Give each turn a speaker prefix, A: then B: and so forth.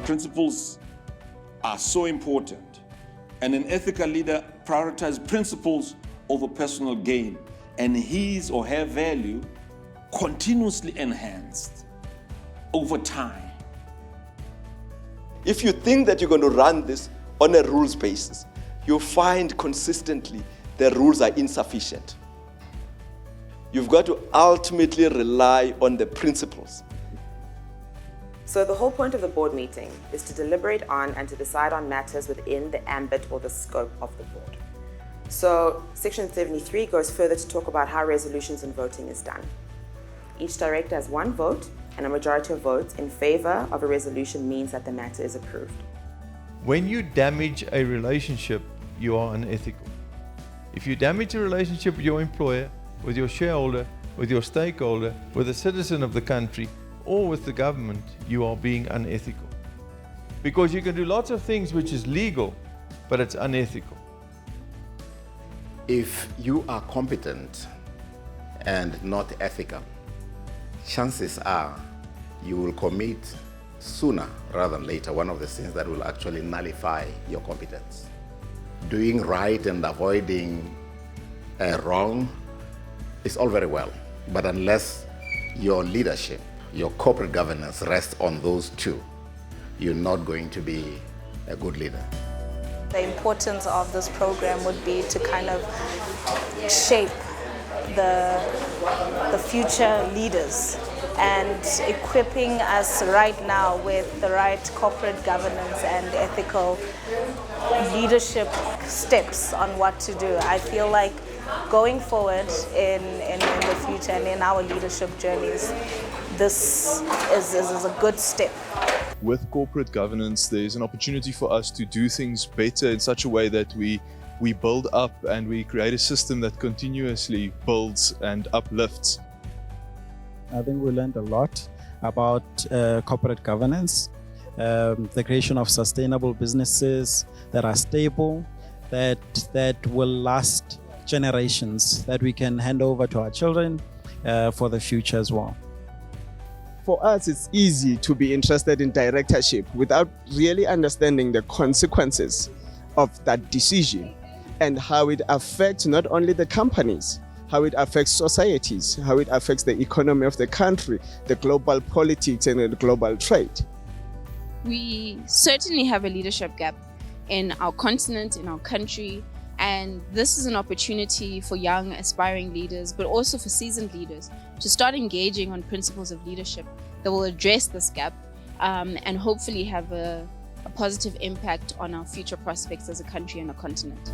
A: principles are so important, and an ethical leader prioritizes principles over personal gain, and his or her value continuously enhanced over time.
B: If you think that you're going to run this on a rules basis, you'll find consistently the rules are insufficient. You've got to ultimately rely on the principles.
C: So the whole point of the board meeting is to deliberate on and to decide on matters within the ambit or the scope of the board. So Section 73 goes further to talk about how resolutions and voting is done. Each director has one vote, and a majority of votes in favor of a resolution means that the matter is approved.
D: When you damage a relationship, you are unethical. If you damage a relationship with your employer, with your shareholder, with your stakeholder, with a citizen of the country, or with the government, you are being unethical. Because you can do lots of things which is legal, but it's unethical.
E: If you are competent and not ethical, chances are you will commit sooner rather than later one of the sins that will actually nullify your competence. Doing right and avoiding wrong is all very well, but unless your leadership, your corporate governance rests on those two, you're not going to be a good leader.
F: The importance of this program would be to kind of shape the future leaders and equipping us right now with the right corporate governance and ethical leadership steps on what to do. I feel like going forward in the future and in our leadership journeys, this is a good step.
G: With corporate governance, there's an opportunity for us to do things better in such a way that we build up and we create a system that continuously builds and uplifts.
H: I think we learned a lot about corporate governance, the creation of sustainable businesses that are stable, that will last generations, that we can hand over to our children for the future as well.
I: For us, it's easy to be interested in directorship without really understanding the consequences of that decision and how it affects not only the companies, how it affects societies, how it affects the economy of the country, the global politics and the global trade.
J: We certainly have a leadership gap in our continent, in our country, and this is an opportunity for young aspiring leaders, but also for seasoned leaders to start engaging on principles of leadership that will address this gap and hopefully have a positive impact on our future prospects as a country and a continent.